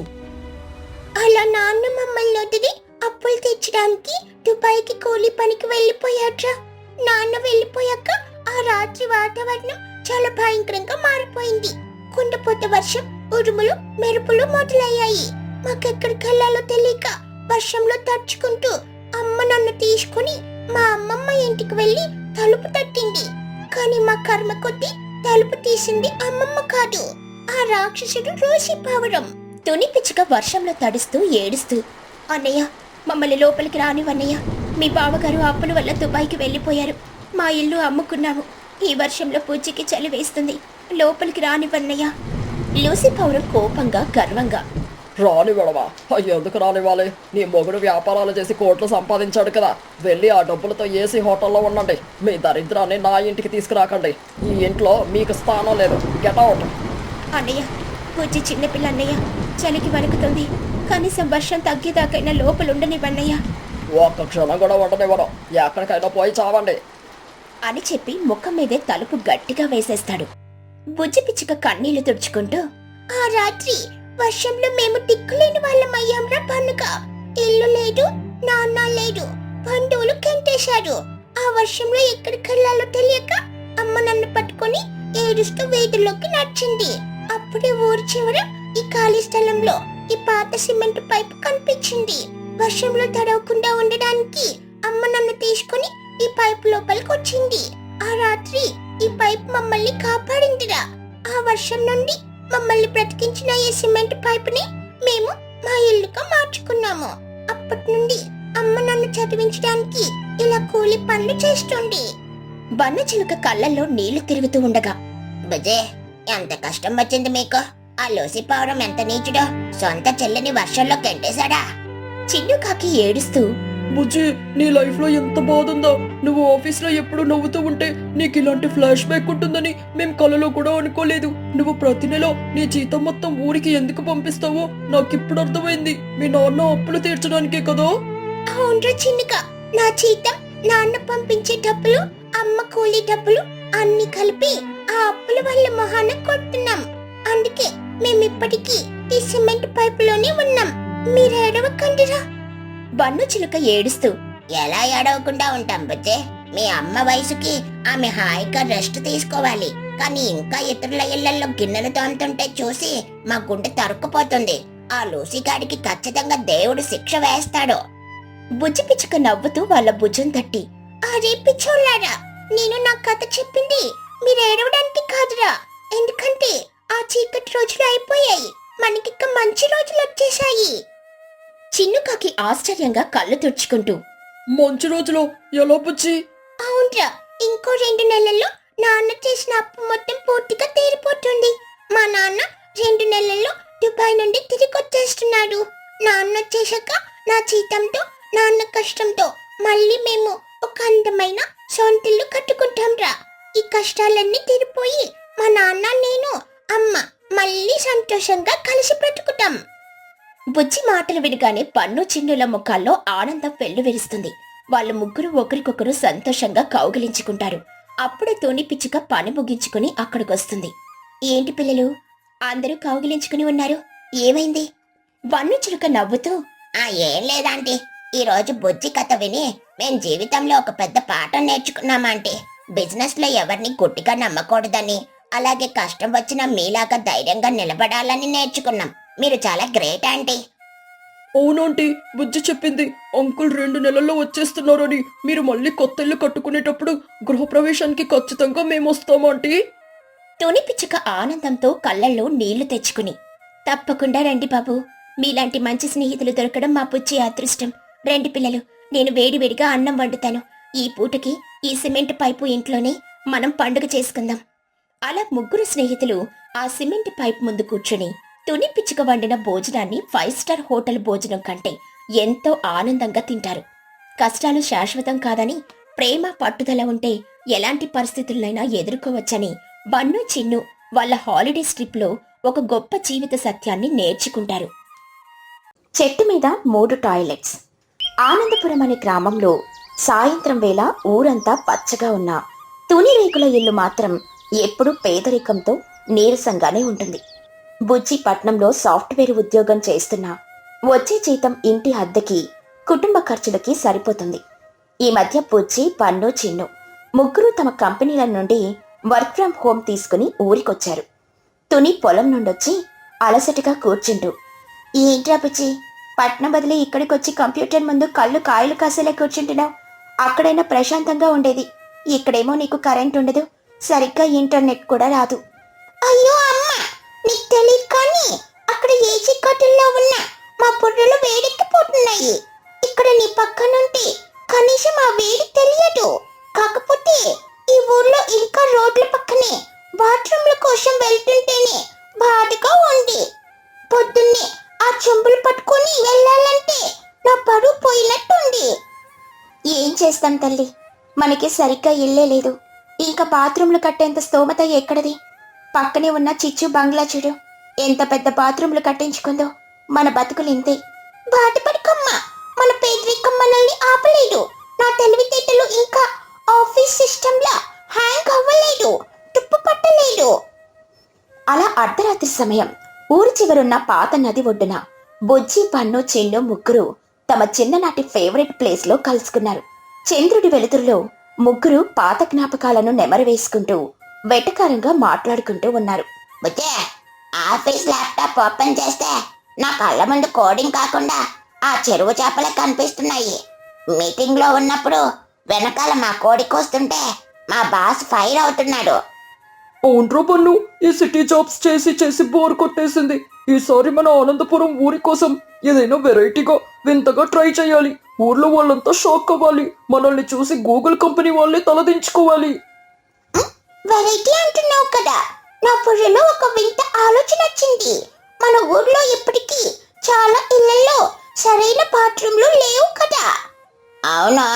అలా నాన్న మమ్మల్ని వదిలి అప్పులు తెచ్చడానికి దుబాయ్కి కూలి పనికి వెళ్ళిపోయాడ్రా. నాన్న వెళ్ళిపోయాక ఆ రాత్రి వాతావరణం చాలా భయంకరంగా మారిపోయింది. కుండపోత వర్షం, ఉరుములు, మెరుపులు మొదలయ్యాయి. మాకెక్కడికి వెళ్ళాలో తెలియక వర్షంలో తడుచుకుంటూ అమ్మ నన్ను తీసుకుని మా అమ్మమ్మ ఇంటికి వెళ్లి తలుపు తట్టింది. కానీ మా కర్మ కొద్దీ తలుపు తీసింది అమ్మమ్మ కాదు, ఆ రాక్షసుడు రోసి పావురం. తుని పిచ్చుక వర్షంలో తడుస్తూ ఏడుస్తూ, అన్నయ్య, మమ్మల్ని లోపలికి రానివన్నయ్య. మీ బావగారు అప్పుల వల్ల దుబాయ్కి వెళ్ళిపోయారు. మా ఇల్లు అమ్ముకున్నాము. ఈ వర్షంలో పూచికి చలి వేస్తుంది. లోపలికి రానివన్నయ్య. లూసీ పౌరం కోపంగా గర్వంగా, రానివ్వడమా? ఎందుకు రానివ్వాలి? నీ మొగుడు వ్యాపారాలు చేసి కోట్లు సంపాదించాడు కదా. వెళ్ళి ఆ డబ్బులతో ఏసీ హోటల్లో ఉండండి. మీ దరిద్రాన్ని నా ఇంటికి తీసుకురాకండి. ఈ ఇంట్లో మీకు స్థానం లేదు. Get out. అన్నయ్య, పూచి చిన్నపిల్ల అన్నయ్య, చలికి వణుకుతుంది. కనీసం వర్షం తగ్గేదాకైనా లోపలుండనివన్నయ్య ఒక్క క్షణం కూడా ఉండనివ్వను. ఎక్కడికైనా పోయి చావండి అని చెప్పి ముఖం మీదే తలుపు గట్టిగా వేసేస్తాడు. బుజ్జి పిచ్చుక కన్నీళ్లు తుడుచుకుంటూ, ఆ రాత్రి వర్షంలో మేము దిక్కులేని వాళ్ళమయ్యాంరా పన్నుక. ఇల్లు లేదు, నాన్న లేడు, బంధువులు కెంటేశారు. ఆ వర్షంలో ఎక్కడికెళ్లాలో తెలియక అమ్మ నన్ను పట్టుకొని ఏడుస్తూ వీధిలోకి నడిచింది. అప్పుడే ఊరి చివర ఈ ఖాళీ స్థలంలో ఈ పాత సిమెంట్ పైపు కనిపించింది. వర్షంలో తడవకుండా ఉండడానికి అమ్మ నన్ను తీసుకుని ఈ పైపు లోపలికి వచ్చింది. ఆ రాత్రి ఈ పైపు మమ్మల్ని కాపాడిందిరా. ఆ వర్షం నుండి మమ్మల్ని బ్రతికించిన ఈ సిమెంట్ పైపుని మేము మా ఇల్లుగా మార్చుకున్నాము. అప్పటి నుండి అమ్మ నన్ను చదివించడానికి ఇలా కూలి పనులు చేస్తుంది. బన్న చిలుక కళ్ళల్లో నీళ్లు తిరుగుతూ ఉండగా, బజే, ఎంత కష్టం వచ్చింది మీకు. ఆ లోసి పావురం ఎంత నీచుడో, సొంత చెల్లిని వర్షంలో గెంటేశాడా. చిన్నుకాకి ఏడుస్తూ, బుజ్జి, నీ లైఫ్ లో ఎంత బాధుందో. నువ్వు ఆఫీస్ లో ఎప్పుడు నవ్వుతూ ఉంటే నీకు ఇలాంటి ఫ్లాష్ బ్యాక్ ఉంటుందని మేం కలలో కూడా అనుకోలేదు. నువ్వు ప్రతి నెల నీ జీతం మొత్తం ఊరికి ఎందుకు పంపిస్తావో నాకిప్పుడు అర్థమైంది. మీ నాన్న అప్పులు తీర్చడానికే కదా. అవునరా చిన్నగా, నా జీతం, నాన్న పంపించే డబ్బులు, అమ్మ కూలీ డబ్బులు అన్ని కలిపి ఆ అప్పుల వల్ల మొహాన కొడుతున్నాం. అందుకే మేమిప్పటికీ ఈ సిమెంట్ పైపులోనే ఉన్నాం. మీరు ఏడవకండిరా. బన్ను చిలుక ఏడుస్తూ, ఎలా ఏడవకుండా ఉంటాం బుజ్జే? మీ అమ్మ వయసుకి ఆమె హాయిగా రెస్ట్ తీసుకోవాలి. కానీ ఇంకా ఇతరుల ఇళ్లలో గిన్నెలు తోముతుంటే చూసి మా గుండె తరుక్కుపోతుంది. ఆ లూసిగాడికి ఖచ్చితంగా దేవుడు శిక్ష వేస్తాడు. బుజ్జి పిచ్చుక నవ్వుతూ వాళ్ళ భుజం తట్టి, అరే పిచ్చోళ్ళారా, నేను నా కథ చెప్పింది మీరు ఏడవడానికి కాదురా. ఎందుకంటే ఆ చీకటి రోజులు అయిపోయాయి, మనకిక మంచి రోజులు వచ్చేసాయి. చిన్నుకాకి ఆశ్చర్యంగా కళ్ళు తుడుచుకుంటూ, మంచి రోజులో ఎలా బుజ్జి? అవునరా, ఇంకో 2 నెలల్లో నాన్న చేసిన అప్పు మొత్తం పూర్తిగా తీరిపోతుంది. మా నాన్న 2 నెలల్లో దుబాయ్ నుండి తిరిగి వచ్చేస్తున్నాడు. నాన్న వచ్చేసాక నా జీతంతో, నాన్న కష్టంతో మళ్ళీ మేము ఒక అందమైన సొంతిల్లు కట్టుకుంటాం రా. ఈ కష్టాలన్నీ తీరిపోయి మా నాన్న, నేను, అమ్మ మళ్ళీ సంతోషంగా కలిసి బ్రతుకుతాం. బుజ్జి మాటలు వినగానే పన్ను చిన్నుల ముఖాల్లో ఆనందం వెల్లువిరుస్తుంది. వాళ్ళు ముగ్గురు ఒకరికొకరు సంతోషంగా కౌగిలించుకుంటారు. అప్పుడే తోని పిచ్చుక పని ముగించుకుని అక్కడికొస్తుంది. ఏంటి పిల్లలు, అందరూ కౌగిలించుకుని ఉన్నారు, ఏమైంది? బన్ను చిలుక నవ్వుతూ, ఏం లేదాంటీ, ఈ రోజు బుజ్జి కథ విని మేం జీవితంలో ఒక పెద్ద పాఠం నేర్చుకున్నామంటే. బిజినెస్ లో ఎవరిని గుడ్డిగా నమ్మకూడదని, అలాగే కష్టం వచ్చినా మీలాగా ధైర్యంగా నిలబడాలని నేర్చుకున్నాం. మీరు చాలా గ్రేట్ ఆంటీ. అవునంటీ, బుజ్జి చెప్పింది. అంకుల్ 2 నెలల్లో వచ్చేస్తున్నారని. మీరు మళ్ళీ కొత్త ఇల్లు కట్టుకునేటప్పుడు గృహప్రవేశానికి ఖచ్చితంగా మేము వస్తామంటీ. తోని పిచ్చుక ఆనందంతో కళ్ళల్లో నీళ్లు తెచ్చుకుని, తప్పకుండా రండి బాబు, మీలాంటి మంచి స్నేహితులు దొరకడం మా బుజ్జి అదృష్టం. రండి పిల్లలు, నేను వేడివేడిగా అన్నం వండుతాను. ఈ పూటకి ఈ సిమెంట్ పైపు ఇంట్లోనే మనం పండుగ చేసుకుందాం. అలా ముగ్గురు స్నేహితులు ఆ సిమెంట్ పైప్ ముందు కూర్చుని తుని పిచ్చుక వండిన భోజనాన్ని 5 స్టార్ హోటల్ భోజనం కంటే ఎంతో ఆనందంగా తింటారు. కష్టాలు శాశ్వతం కాదని, ప్రేమ పట్టుదల ఉంటే ఎలాంటి పరిస్థితులనైనా ఎదుర్కోవచ్చని బన్ను చిన్ను వాళ్ళ హాలిడేస్ ట్రిప్లో ఒక గొప్ప జీవిత సత్యాన్ని నేర్చుకుంటారు. చెట్టు మీద 3 టాయిలెట్స్. ఆనందపురం అనే గ్రామంలో సాయంత్రం వేళ ఊరంతా పచ్చగా ఉన్న తుని రేకుల ఇల్లు మాత్రం ఎప్పుడూ పేదరికంతో నీరసంగానే ఉంటుంది. బుజ్జి పట్నంలో సాఫ్ట్వేర్ ఉద్యోగం చేస్తున్నా వచ్చే జీతం ఇంటి అద్దెకి, కుటుంబ ఖర్చులకి సరిపోతుంది. ఈ మధ్య బుజ్జి, పన్ను, చిన్ను ముగ్గురు తమ కంపెనీల నుండి వర్క్ ఫ్రం హోమ్ తీసుకుని ఊరికొచ్చారు. తుని పొలం నుండొచ్చి అలసటగా కూర్చుంటూ, ఏంట్రా బుజ్జి, పట్నం బదిలీ ఇక్కడికొచ్చి కంప్యూటర్ ముందు కళ్ళు కాయలు కాసేలా కూర్చుంటున్నావు? అక్కడైనా ప్రశాంతంగా ఉండేది. ఇక్కడేమో నీకు కరెంట్ ఉండదు, సరిగ్గా ఇంటర్నెట్ కూడా రాదు. అయ్యో అమ్మ, నీకు తెలియదు కానీ అక్కడ ఏసీ కట్టుల్లో ఉన్న మా బుర్రలు వేడెక్కిపోతున్నాయి. ఇక్కడ నీ పక్కనుంటే కనీసం ఆ వేడి తెలియదు. కాకపోతే ఈ ఊర్లో ఇంకా రోడ్ల పక్కనే బాత్రూమ్ల కోసం వెళ్తుంటేనే బాధగా ఉంది. పొద్దున్నే ఆ చెంబులు పట్టుకొని వెళ్ళాలంటే నా పరువు పోయినట్టుంది. ఏం చేస్తాం తల్లి, మనకి సరిగ్గా ఇల్లే లేదు. ఇంకా బాత్రూంలు కట్టేంత స్తోమత ఎక్కడిది? పక్కనే ఉన్న చిచ్చు బంగ్లా చూడు, ఎంత పెద్ద బాత్రూంలు కట్టించుకుందో. మన బతుకులు ఇంతే. బాధపడకమ్మా, మన పేదరికం మనల్ని ఆపలేదు. నా తెలివితేటలు ఇంకా ఆఫీస్ సిస్టంలా హ్యాంగ్ అవ్వలేదు, తుప్పు పట్టలేదు. అలా అర్ధరాత్రి సమయం ఊరి చివరున్న పాత నది ఒడ్డున బుజ్జి, పన్ను, చిన్ను ముగ్గురు తమ చిన్ననాటి ఫేవరెట్ ప్లేస్లో కలుసుకున్నారు. చంద్రుడి వెలుతురులో ముగ్గురు పాత జ్ఞాపకాలను నెమరవేసుకుంటూ వెటకారంగా మాట్లాడుకుంటూ ఉన్నారు. బుజ్జే, ఆఫీస్ ల్యాప్టాప్ ఓపెన్ చేస్తే నా కళ్ళ ముందు కోడింగ్ కాకుండా ఆ చెరువు చేపలే కనిపిస్తున్నాయి. మీటింగ్ లో ఉన్నప్పుడు వెనకాల మా కోడి కోస్తుంటే మా బాస్ ఫైర్ అవుతున్నాడు. అవునరా పన్ను, ఈ సిటీ జాబ్స్ చేసి చేసి బోర్ కొట్టేసింది. ఈసారి మన ఆనందపురం ఊరి కోసం ఏదైనా వెరైటీగా వింతగా ట్రై చేయాలి. ఊర్లో వాళ్ళంతా షాక్ అవ్వాలి. మనల్ని చూసి గూగుల్ కంపెనీ వాళ్ళే తలదించుకోవాలి. వెరైటీ అంటున్నావు కదా, నా బుర్రలో ఒక వింత ఆలోచన వచ్చింది. మన ఊర్లో ఇప్పటికీ చాలా ఇళ్లలో సరైన బాత్రూమ్లు లేవు కదా. అవునా,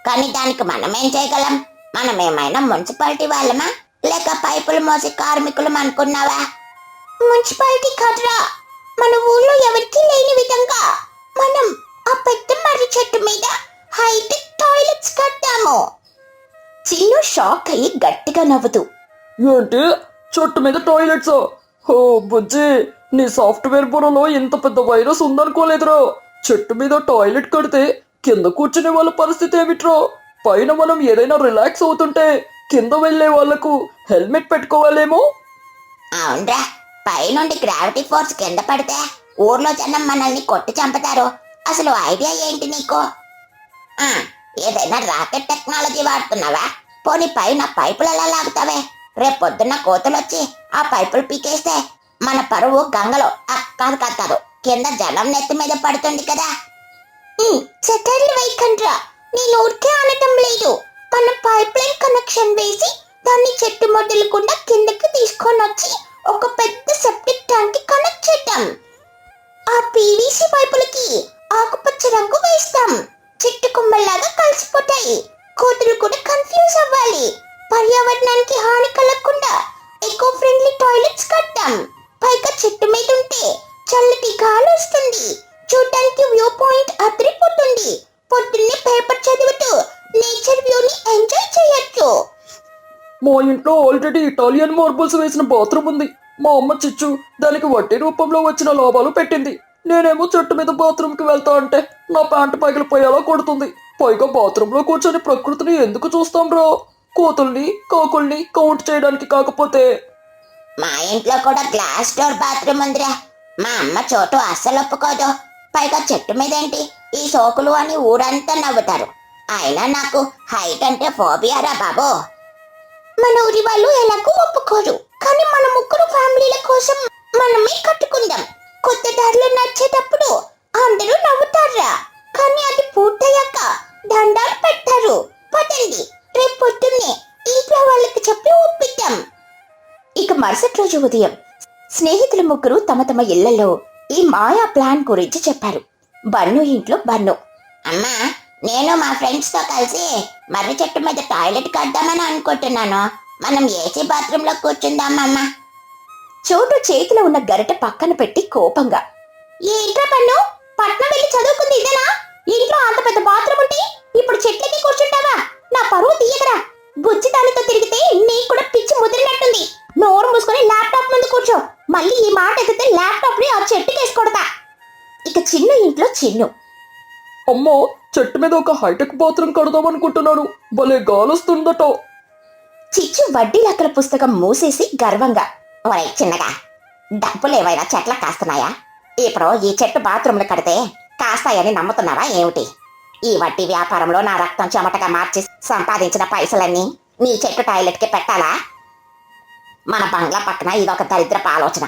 కానీ దానికి మనమేం చేయగలం? మనమేమైనా మున్సిపాలిటీ వాళ్ళమా, లేక పైపులు మోసే కార్మికులం అనుకున్నావా? మున్సిపాలిటీ కాదురా, మన ఊర్లో ఎవరికీ లేని విధంగా మనం ఆ పెద్ద మర్రి చెట్టు మీద హైటెక్ టాయిలెట్స్ కట్టాము. చిన్ను షాక్ అయ్యి గట్టిగా నవ్వుతూ, ఏంటి, చెట్టు మీద టాయిలెట్స్? హో బుజ్జి, నీ సాఫ్ట్వేర్ బుర్రలో ఇంత పెద్ద వైరస్ ఉందనుకోలేదురా. చెట్టు మీద టాయిలెట్ కడితే కింద కూర్చునే వాళ్ళ పరిస్థితి ఏమిట్రా? పైన మనం ఏదైనా రిలాక్స్ అవుతుంటే కింద వెళ్లే వాళ్లకు హెల్మెట్ పెట్టుకోవాలేమో. అవునరా, పైనుండి గ్రావిటీ ఫోర్స్ కింద పడితే ఊర్లో జనం మనల్ని కొట్టి చంపుతారు. అసలు ఐడియా ఏంటి నీకు? ఏదైనా రాకెట్ టెక్నాలజీ వాడుతున్నావా? పోనీ పైన పైపులు ఎలా లాగుతావే? రేపు పొద్దున్న కోతులొచ్చి ఆ పైపులు పీకేస్తే మన పరువు గంగలో కాదు కింద జనం నెత్తి మీద పడుతుంది కదా. సెటర్లు వేయకండ్రా, నేను ఊరికే అనటం లేదు. మన పైప్ లైన్ కనెక్షన్ వేసి దాన్ని చెట్టు మొదలకుండా కిందకి తీసుకొని వచ్చి ఒక పెద్ద సెప్టిక్ ట్యాంక్ కనెక్ట్ చేద్దాం. ఆ పీవీసీ పైపులకి ఆకుపచ్చ రంగు వేస్తాం. చెట్టు కొమ్మల్లాగా కలిసిపోతాయి. కోతులు కూడా కన్ఫ్యూజ్ అవ్వాలి. పర్యావరణానికి హాని కలగకుండా ఎకో ఫ్రెండ్లీ టాయిలెట్స్ కట్టాం. పైగా చెట్టు మీద ఉంటే చల్లటి గాలి వస్తుంది. చూడటానికి వ్యూ పాయింట్ అదిరిపోతుంది. పొద్దున్నే పేపర్ చదువుతూ నేచర్ వ్యూని ఎంజాయ్ చేయొచ్చు. మా ఇంట్లో ఆల్రెడీ ఇటాలియన్ మార్బుల్స్ వేసిన బాత్రూమ్ ఉంది. మా అమ్మ చిచ్చు దానికి వడ్డీ రూపంలో వచ్చిన లాభాలు పెట్టింది. నేనేమో చెట్టు మీద బాత్రూమ్కి వెళ్తా అంటే నా ప్యాంటు పగిలిపోయేలా కొడుతుంది. పైగా బాత్రూంలో కూర్చొని ప్రకృతిని ఎందుకు చూస్తాం రా? కోతుల్ని, కాకుల్ని కౌంట్ చేయడానికి కాకపోతే. మా ఇంట్లో కూడా గ్లాస్ డోర్ బాత్రూమ్ ఉందిరా. మా అమ్మ చోటు అస్సలు ఒప్పుకోదు. పైగా చెట్టు మీద ఏంటి ఈ సోకులు అని ఊరంతా నవ్వుతారు. అయినా నాకు హైట్ అంటే ఫోబియారా బాబు. మన ఊరి వాళ్ళు ఎలాగూ ఒప్పుకోరు. కానీ మన ముగ్గురు ఫ్యామిలీల కోసం మనమే కట్టుకుందాం. కొత్త దారిలో నడిచేటప్పుడు అందరూ నవ్వుతారా, కానీ అది పూర్తయ్యాక దండాలు పెట్టారు. పదండి, రేపు పొద్దున్నే ఇంట్లో వాళ్ళకి చెప్పి ఒప్పిద్దాం. ఇక మరుసటి రోజు ఉదయం స్నేహితులు ముగ్గురు తమ తమ ఇళ్లలో ఈ మాయా ప్లాన్ గురించి చెప్పారు. బన్ను ఇంట్లో బన్ను, అమ్మా, నేను మా ఫ్రెండ్స్ తో కలిసి మర్రి చెట్టు మీద టాయిలెట్ కద్దామని అనుకుంటున్నాను. మనం ఏసీ బాత్రూమ్ లో కూర్చుందామమ్మా. చోటు చేతిలో ఉన్న గరిటె పక్కన పెట్టి కోపంగా, ఏంట్రా పన్ను, పట్నం వెళ్ళి చదువుకుంది ఇదేనా? ఇంట్లో అంత పెద్ద బాత్రూమ్ ఉంటే ఇప్పుడు చెట్లకి కూర్చుంటావా? నా పరువు తీయకరా. బుజ్జి దానితో తిరిగితే నీకు కూడా పిచ్చి ముదిరినట్టుంది. నోరు మూసుకొని ల్యాప్టాప్ ముందు కూర్చో. మళ్ళీ ఈ మాట ఎత్తితే ల్యాప్టాప్ ని ఆ చెట్టుకి వేసుకొడతా. ఇక చిన్ను ఇంట్లో చిన్ను, అమ్మో, చెట్టు మీద ఒక హైటెక్ బాత్రూమ్ కడదామనుకుంటున్నాను. భలే గాలొస్తుందట. చిచ్చు వడ్డీ లెక్కల పుస్తకం మూసేసి గర్వంగా, ఒరే చిన్నగా, డబ్బులు ఏవైనా చెట్ల కాస్తున్నాయా? ఇప్పుడు ఈ చెట్టు బాత్రూమ్లు కడితే కాస్తాయని నమ్ముతున్నావా ఏమిటి? ఈ వడ్డీ వ్యాపారంలో నా రక్తం చెమటగా మార్చి సంపాదించిన పైసలన్నీ నీ చెట్టు టాయిలెట్కి పెట్టాలా? మన బంగ్లా పక్కన ఇదొక దరిద్రపు ఆలోచన.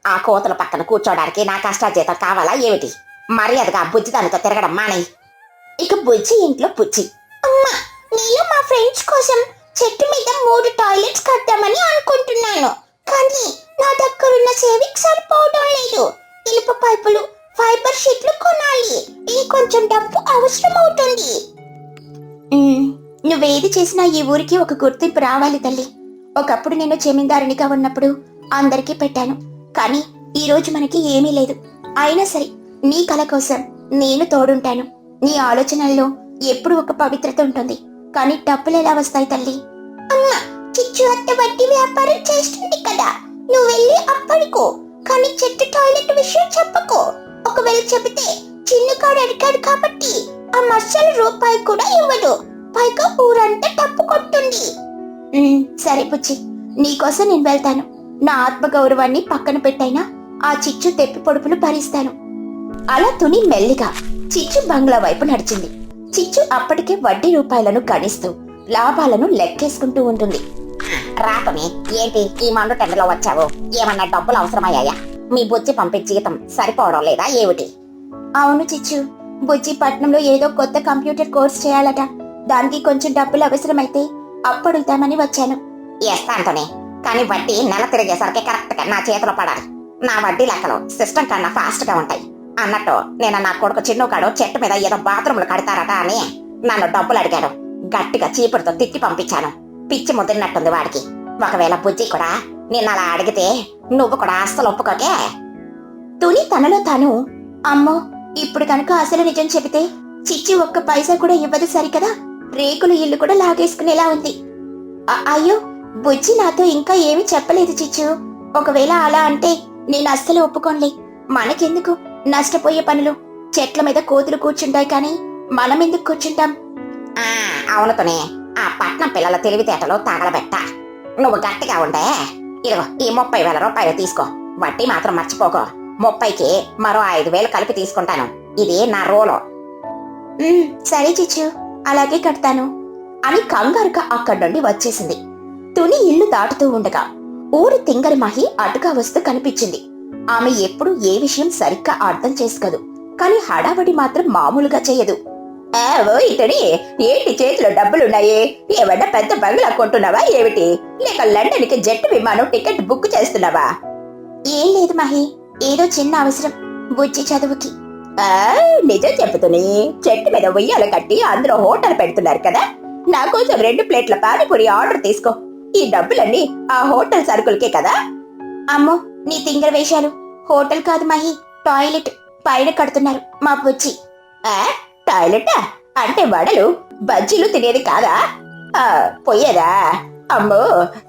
ఆ కోతల పక్కన కూర్చోడానికి నా కష్టాజీతం కావాలా ఏమిటి? మర్యాదగా బుజ్జి దానితో తిరగడం మానేయి. ఇక బుజ్జి ఇంట్లో పుచ్చి, అమ్మా, నేను మా ఫ్రెండ్స్ కోసం చెట్టు మీద 3 టాయిలెట్స్ కట్టామని అనుకుంటున్నాను. కానీ నా దగ్గరున్న సేవింగ్స్ సరిపోవడం లేదు. ఇనుప పైపులు, ఫైబర్ షీట్లు కొనాలి. ఇంకొంచెం డబ్బు అవసరం అవుతుంది. నువ్వేది చేసినా ఈ ఊరికి ఒక గుర్తింపు రావాలి తల్లి. ఒకప్పుడు నేను జమీందారునిగా ఉన్నప్పుడు అందరికీ పెట్టాను, కానీ ఈ రోజు మనకి ఏమీ లేదు. అయినా సరే నీ కల కోసం నేను తోడుంటాను. నీ ఆలోచనల్లో ఎప్పుడు ఒక పవిత్రత ఉంటుంది, కానీ డబ్బులు ఎలా వస్తాయి తల్లి? అమ్మా, చిచ్చు అత్త వడ్డీ వ్యాపారం చేస్తుంది కదా, నువ్వు వెళ్ళి అప్పడుకో. కానీ చెట్టు టాయిలెట్ విషయం చెప్పకో. ఒకవేళ చెబితే చిన్నుకాడు అడిగాడు కాబట్టి ఆ మస్సలు రూపాయి కూడా ఇవ్వదు. పైగా ఊరంతా డబ్బు కొట్టుంది. సరే పుచ్చి, నీకోసం నేను వెళ్తాను. నా ఆత్మగౌరవాన్ని పక్కన పెట్టైనా ఆ చిచ్చు తెప్పి పొడుపులు భరిస్తాను. అలా తుని మెల్లిగా చిచ్చు బంగ్లా వైపు నడిచింది. చిచ్చు అప్పటికే వడ్డీ రూపాయలను గణిస్తూ లాభాలను లెక్కేసుకుంటూ ఉంటుంది. రాకని ఏంటి ఈ మండు టెండలో వచ్చావు? ఏమన్నా డబ్బులు అవసరమయ్యాయా? మీ బుజ్జి పంపే జీతం సరిపోవడం లేదా ఏమిటి? అవును చిచ్చు, బుజ్జి పట్నంలో ఏదో కొత్త కంప్యూటర్ కోర్స్ చేయాలట. దానికి కొంచెం డబ్బులు అవసరమైతే అప్పుడుతామని వచ్చాను. ఇస్తాంతోనే, కానీ వడ్డీ నెల తిరిగేసరికి కరెక్ట్ గా నా చేతిలో పడాలి. నా వడ్డీ లెక్కలు సిస్టమ్ కన్నా ఫాస్ట్ గా ఉంటాయి. అన్నట్టు నేను నా కొడుకు చిన్నుకాడు చెట్టు మీద ఏదో బాత్రూమ్లు కడతారట అని నన్ను డబ్బులు అడిగాడు. గట్టిగా చీపురుతో తిట్టి పంపించాను. పిచ్చి ముదిరినట్టుంది వాడికి. ఒకవేళ బుజ్జి కూడా నిన్న అలా అడిగితే నువ్వు కూడా అస్సలు ఒప్పుకోకే. తుని తనలో తాను, అమ్మో, ఇప్పుడు కనుక అసలు నిజం చెబితే చిచ్చి ఒక్క పైసా కూడా ఇవ్వదు సరికదా. రేకులు ఇల్లు కూడా లాగేసుకునేలా ఉంది. అయ్యో, బుజ్జి నాతో ఇంకా ఏమీ చెప్పలేదు చిచ్చు. ఒకవేళ అలా అంటే నేను అస్సలు ఒప్పుకోనులే. మనకెందుకు నష్టపోయే పనులు? చెట్ల మీద కోతులు కూర్చుంటాయి, కానీ మనం ఎందుకు కూర్చుంటాం? అవునుతోనే, ఆ పట్నం పిల్లల తెలివితేటలు తగలబెట్ట. నువ్వు గట్టిగా ఉండే. ఇదిగో ఈ 30,000 రూపాయలు తీసుకో. వడ్డీ మాత్రం మర్చిపోకో. 30కి మరో 5,000 కలిపి తీసుకుంటాను. ఇది నా రోలో. సరే చిచ్చు, అలాగే కడతాను అని కంగారుగా అక్కడి నుండి వచ్చేసింది. తుని ఇల్లు దాటుతూ ఉండగా ఊరి తింగరి మహి అటుగా వస్తూ కనిపించింది. ఆమె ఎప్పుడు ఏ విషయం సరిగ్గా అర్థం చేసుకోదు, కానీ హడావడి మాత్రం మామూలుగా చేయదు. ఇతడి ఏంటి చేతిలో డబ్బులున్నాయి? ఏమన్నా పెద్ద బంగ్లా కొంటున్నావా ఏమిటి? లేక లండన్ కి జెట్ విమానం టికెట్ బుక్ చేస్తున్నావా? ఏం లేదు మహి, ఏదో చిన్న అవసరం, బుజ్జి చదువుకి. నిజం చెబుతుని, చెట్టు మీద ఉయ్యాల కట్టి అందులో హోటల్ పెడుతున్నారు కదా. నా కోసం 2 ప్లేట్ల పానీపూరి ఆర్డర్ తీసుకో. ఈ డబ్బులన్నీ ఆ హోటల్ సరుకులకే కదా. అమ్మో, నీ తింగర వేషాలు. హోటల్ కాదు మహి, టాయిలెట్ పైన కడుతున్నారు మా బుజ్జి. టాయిలెట్ అంటే వడలు బజ్జీలు తినేది కాదా? పోయేదా? అమ్మో,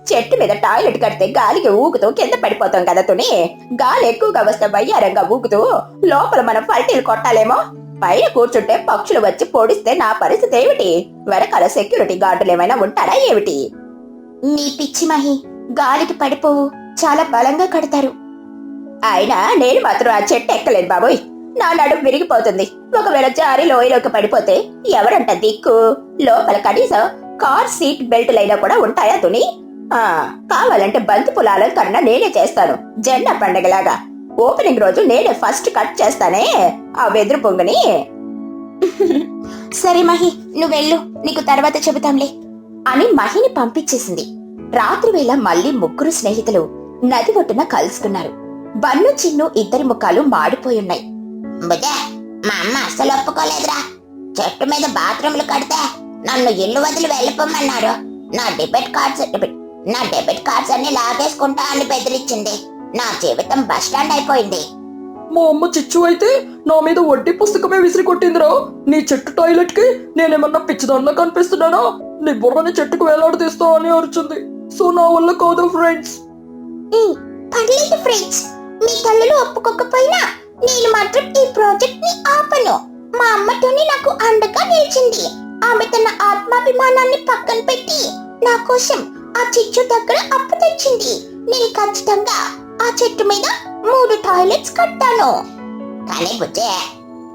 చెట్టు మీద టాయిలెట్ కడితే గాలికి ఊగుతూ కింద పడిపోతాం కదా తుని. గాలి ఎక్కువగా వస్తే వయ్యారంగా ఊగుతూ లోపల మనం పల్టీలు కొట్టాలేమో. పైన కూర్చుంటే పక్షులు వచ్చి పొడిస్తే నా పరిస్థితి ఏమిటి? వెనకాల సెక్యూరిటీ గార్డులు ఏమైనా ఉంటారా ఏమిటి? నీ పిచ్చి మహి, గాలికి పడిపోవు, చాలా బలంగా కడతారు. అయినా నేను మాత్రం ఆ చెట్టు ఎక్కలేను బాబోయ్. నా నడుము విరిగిపోతుంది. ఒకవేళ జారి లోయలోకి పడిపోతే ఎవరంట దిక్కు? లోపల కనీసం కార్ సీట్ బెల్ట్లైనా కూడా ఉంటాయా తుని? కావాలంటే బంతి పూల అలంకరణ నేనే చేస్తాను, జెండా పండగలాగా. ఓపెనింగ్ రోజు నేనే ఫస్ట్ కట్ చేస్తానే ఆ వెదురు పొంగని. సరే మహి, నువ్వెళ్ళు, నీకు తర్వాత చెబుతాంలే అని మహిని పంపించేసింది. రాత్రి వేళ మళ్ళీ ముగ్గురు స్నేహితులు నది ఒడ్డున కలుసుకున్నారు. బన్ను చిన్ను ఇద్దరి ముఖాలు మాడిపోయున్నాయి. బుజ్జా, మా అమ్మ అస్సలు ఒప్పుకోలేదురా. చెట్టు మీద బాత్రూమ్లు కడితే నన్ను ఇల్లు వదిలి వెళ్ళిపోమన్నారు. నా డెబిట్ కార్డ్స్ అన్ని లాగేసుకుంటా అని బెదిరించింది. నా జీవితం బస్ స్టాండ్ అయిపోయింది. మా అమ్మ చిచ్చు అయితే నా మీద వడ్డీ పుస్తకమే విసిరి కొట్టిందిరా. నీ చెట్టు టాయిలెట్ కి నేనేమన్నా పిచ్చిదాన్నా కనిపిస్తున్నానా? నీ బుర్రని చెట్టుకు వేలాడదీస్తా అని అరిచింది. సో నా వల్ల కాదు ఫ్రెండ్స్. పర్లేదు ఫ్రెండ్స్, మీ తల్లులు ఒప్పుకోకపోయినా నేను మాత్రం ఈ ప్రాజెక్ట్ ని ఆపను. మా అమ్మతోనే నాకు అండగా నిలిచింది. ఆమె తన ఆత్మాభిమానాన్ని పక్కన పెట్టి నా కోసం ఆ చిచ్చు దగ్గర అప్పు తెచ్చింది. నేను ఖచ్చితంగా ఆ చెట్టు మీద 3 టాయిలెట్స్ కట్టాను. కానీ బుజ్జే,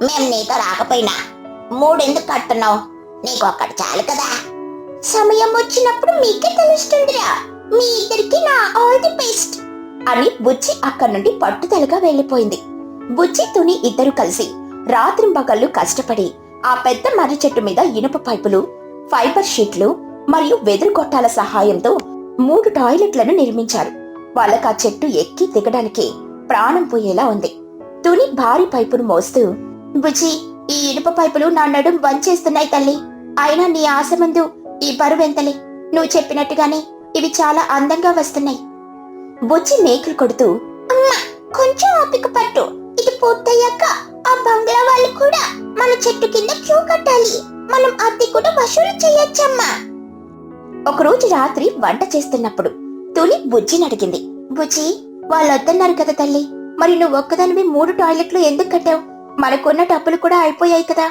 మేము నీతో రాకపోయినా 3 ఎందుకు కడుతున్నావు? నీకు ఒక్కటి చాలు కదా. సమయం వచ్చినప్పుడు మీకే తెలుస్తుందిరా. మీ ఇద్దరికి నా ఆల్ ది బెస్ట్ అని బుజ్జి అక్కడి నుండి పట్టుదలగా వెళ్లిపోయింది. బుజ్జి తుని ఇద్దరు కలిసి రాత్రింబగళ్ళు కష్టపడి ఆ పెద్ద మర్రి చెట్టు మీద ఇనుప పైపులు, ఫైబర్ షీట్లు మరియు వెదురు గొట్టాల సహాయంతో 3 టాయిలెట్లను నిర్మించారు. వాళ్ళకా చెట్టు ఎక్కి దిగడానికి ప్రాణం పోయేలా ఉంది. తుని భారీ పైపును మోస్తూ, బుజ్జి, ఈ ఇనుప పైపులు నా నడుం వంచేస్తున్నాయి తల్లి. అయినా నీ ఆశ ముందు ఈ బరువెంతలే. నువ్వు చెప్పినట్టుగానే ఇవి చాలా అందంగా వస్తున్నాయి. బుజ్జి మేకులు కొడుతూ, అమ్మా కొంచెం ఓపిక పట్టు. ఇది పూర్తయ్యాక ఆ బంగ్లా వాళ్ళు కూడా మన చెట్టు కింద క్యూ కట్టాలి. మనం అద్దె కూడా వసూలు చేయొచ్చమ్మా. ఒకరోజు రాత్రి వంట చేస్తున్నప్పుడు తుని బుజ్జిని అడిగింది. బుజ్జి, వాళ్ళు వద్దన్నారు కదా తల్లి, మరి నువ్వు ఒక్కదానివి 3 టాయిలెట్లు ఎందుకు కట్టావు? మనకున్న డబ్బులు కూడా అయిపోయాయి కదా.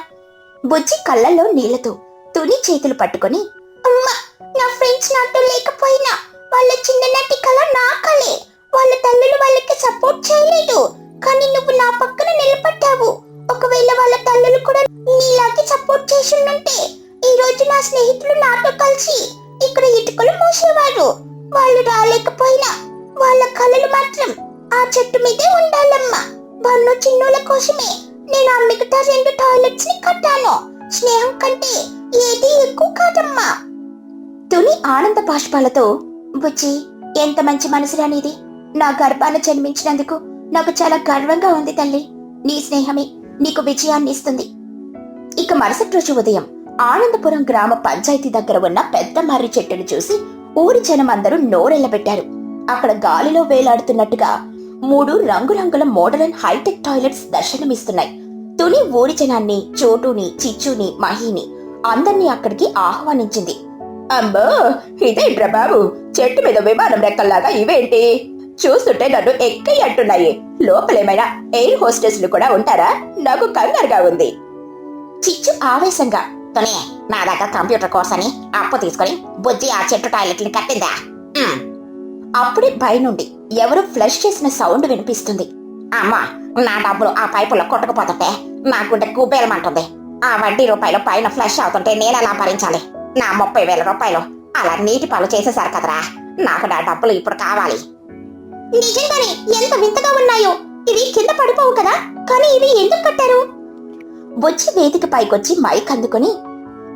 బుజ్జి కళ్ళల్లో నీళ్లతో తుని చేతులు పట్టుకొని, అమ్మా, నా ఫ్రెండ్స్ నాతో లేకపోయినా వాళ్ళ చిన్ననాటి కళ నా కళే. వాళ్ళ తల్లులు వాళ్ళకి సపోర్ట్ చేయలేదు, కానీ నువ్వు నా పక్కన నిలబడ్డావు. ఒకవేళ వాళ్ళ తల్లులు కూడా నీలాగే సపోర్ట్ చేసినుంటే ఈ రోజు నా స్నేహితులు నాతో కలిసి ఇక్కడ ఇటుకలు మోసేవారు. వాళ్ళు రాలేకపోయినా వాళ్ళ కళలు మాత్రం ఆ చెట్టు మీదే ఉండాలమ్మా. బన్ను చిన్నుల కోసమే నేను ఆ మిగతా 2 టాయిలెట్స్ ని కట్టాను. స్నేహం కంటే ఏది ఎక్కువ కాదమ్మా. తుని ఆనంద బాష్పాలతో, బుజ్జి, ఎంత మంచి మనసురా నీది. నా గర్భాన జన్మించినందుకు నాకు చాలా గర్వంగా ఉంది తల్లి. నీ స్నేహమే నీకు విజయాన్ని ఇస్తుంది. ఇక మరుసటి రోజు ఉదయం ఆనందపురం గ్రామ పంచాయతీ దగ్గర ఉన్న పెద్ద మర్రి చెట్టును చూసి ఊరి జనం అందరూ నోరెళ్లబెట్టారు. అక్కడ గాలిలో వేలాడుతున్నట్టుగా 3 రంగురంగుల మోడర్న్ హైటెక్ టాయిలెట్స్ దర్శనమిస్తున్నాయి. తుని ఊరి జనాన్ని, చోటుని, చిచ్చుని, మహిని అందర్నీ అక్కడికి ఆహ్వానించింది. అమ్మో, ఇదేంట్రా బాబు, చెట్టు మీద విమానం రెక్కల్లాగా ఇవేంటి? చూస్తుంటే నన్ను ఎక్కయ్యంటున్నాయి. లోపలేమైనా ఎయిర్ హోస్టెస్లు కూడా ఉంటారా? నాకు కంగారుగా ఉంది. చిచ్చు ఆవేశంగా, తుని, నా దగ్గర కంప్యూటర్ కోర్స్ అని అప్పు తీసుకొని బుజ్జి ఆ చెట్టు టాయిలెట్ ని కట్టిందా? అప్పుడే పైనుండి ఎవరో ఫ్లష్ చేసిన సౌండ్ వినిపిస్తుంది. అమ్మా, నా డబ్బులు ఆ పైపులో కొట్టుకుపోతుంటే నా గుండె గుబేలమంటుంది. ఆ వడ్డీ రూపాయలు పైన ఫ్లష్ అవుతుంటే నేనెలా భరించాలి? నా 30,000 రూపాయలు అలా నీటి పాలు చేసేశారు కదరా. నాకు నా డబ్బులు ఇప్పుడు కావాలి. నిజంగానే ఎంత వింతగా ఉన్నాయో. ఇవి కింద పడిపోవు కదా, కానీ ఇవి ఎందుకు కట్టారు? బుజ్జి వేదిక పైకొచ్చి మైక్ అందుకుని,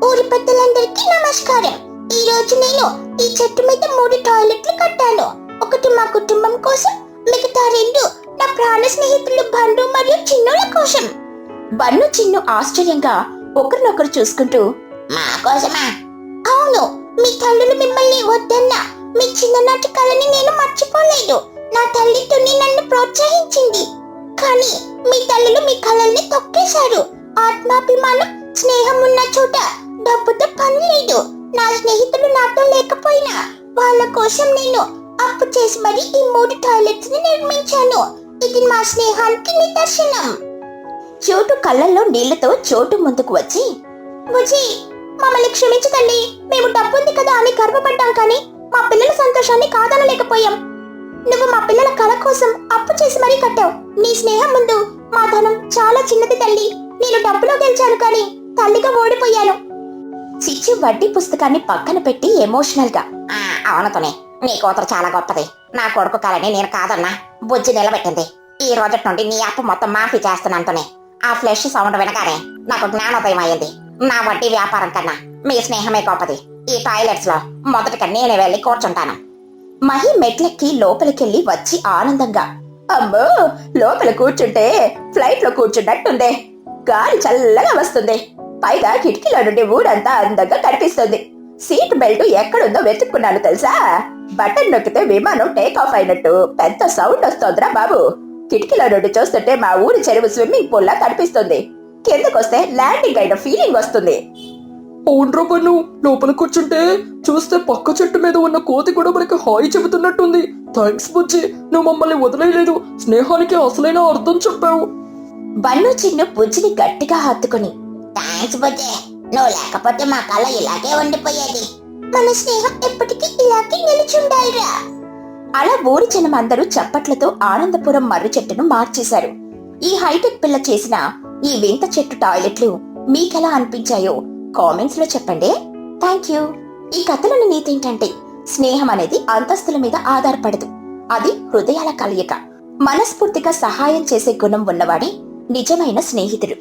ఊరి పెద్దలందరికీ నమస్కారం. ఈ రోజు నేను ఈ చెట్టు మీద 3 టాయిలెట్లు కట్టాను. ఒకటి మా కుటుంబం కోసం, మిగతా 2 నా ప్రాణ స్నేహితులు బండు మరియు చిన్నుల కోసం. బన్ను, చిన్ను ఆశ్చర్యంగా ఒకరినొకరు చూసుకుంటూ, మా కోసమా? అవును, మీ తల్లులు మిమ్మల్ని వద్దన్నా మీ చిన్ననాటి కళని నేను మర్చిపోలేదు. నా తల్లి తుని నన్ను ప్రోత్సహించింది, కానీ మీ తల్లులు మీ కళల్ని తొక్కేశారు. ఆత్మాభిమానం, స్నేహం ఉన్న చోట డబ్బుతో పని లేదు. నా స్నేహితులు నాతో లేకపోయినా వాళ్ళ కోసం నేను అప్పు చేసి మరి ఈ 3 టాయిలెట్స్ ని నిర్మించాను. ఇది మా స్నేహానికి నిదర్శనం. చోటు కళ్ళల్లో నీళ్లతో చోటు ముందుకు వచ్చి, బుజ్జి, మమ్మల్ని క్షమించు తల్లి. మేము డబ్బుంది కదా అని గర్వపడ్డాం, కానీ మా పిల్లల సంతోషాన్ని కాదనలేకపోయాం. నువ్వు మా పిల్లల కళ కోసం అప్పు చేసి మరీ కట్టావు. నీ స్నేహం ముందు మా ధనం చాలా చిన్నది తల్లి. నేను డబ్బులో గెలిచాను, కానీ తల్లిగా ఓడిపోయాను. చిచ్చు వడ్డీ పుస్తకాన్ని పక్కన పెట్టి ఎమోషనల్ గా, అవునుతోనే, నీ కూతురు చాలా గొప్పది. నా కొడుకు కళని నేను కాదన్నా బుజ్జి నిలబెట్టింది. ఈ రోజు నుండి నీ అప్పు మొత్తం మాఫీ చేస్తున్నానుతోనే. ఆ ఫ్లెష్ సౌండ్ వినగానే నాకు జ్ఞానోదయం అయ్యింది. నా వడ్డీ వ్యాపారం కన్నా మీ స్నేహమే గొప్పది. ఈ టాయిలెట్స్ లో మొదటిగా నేనే వెళ్ళి కూర్చుంటాను. మహి మెట్లెక్కి లోపలికెళ్ళి వచ్చి ఆనందంగా, అమ్మో, లోపల కూర్చుంటే ఫ్లైట్ లో కూర్చున్నట్టుందే. గాలి చల్లగా వస్తుంది. పైగా కిటికీలో నుండి ఊరంతా అందంగా కనిపిస్తుంది. సీట్ బెల్ట్ ఎక్కడుందో వెతుక్కున్నాను తెలుసా? బటన్ నొక్కితే విమానం టేక్ ఆఫ్ అయినట్టు పెద్ద సౌండ్ వస్తోందిరా బాబు. కిటికీలో నుండి చూస్తుంటే మా ఊరి చెరువు స్విమ్మింగ్ పూల్ లా కనిపిస్తుంది. కిందకొస్తే ల్యాండింగ్ అయిన ఫీలింగ్ వస్తుంది. అవునరా బన్ను, లోపల కూర్చుంటే చూస్తే పక్క చెట్టు మీద ఉన్న కోతి కూడా మనకి హాయ్ చెబుతున్నట్టుంది. థ్యాంక్స్ బుజ్జి, నువ్వు మమ్మల్ని వదిలేయలేదు. స్నేహానికి అసలైన అర్థం చెప్పావు. బన్ను చిన్ను బుజ్జిని గట్టిగా హత్తుకుని, థ్యాంక్స్ బుజ్జి, నువ్వు లేకపోతే మా కళ ఇలాగే ఉండిపోయేది. మన స్నేహం ఎప్పటికీ ఇలాగే నిలిచుండాలిరా. అలా ఊరి జనం అందరూ చప్పట్లతో ఆనందపురం మర్రి చెట్టును మార్చేశారు. ఈ హైటెక్ పిల్ల చేసిన ఈ వింత చెట్టు టాయిలెట్లు మీకెలా అనిపించాయో కామెంట్స్ లో చెప్పండి. Thank you. ఈ కథలోని నీతి ఏంటంటే, స్నేహం అనేది అంతస్తుల మీద ఆధారపడదు. అది హృదయాల కలయిక. మనస్ఫూర్తిగా సహాయం చేసే గుణం ఉన్నవాడే నిజమైన స్నేహితుడు.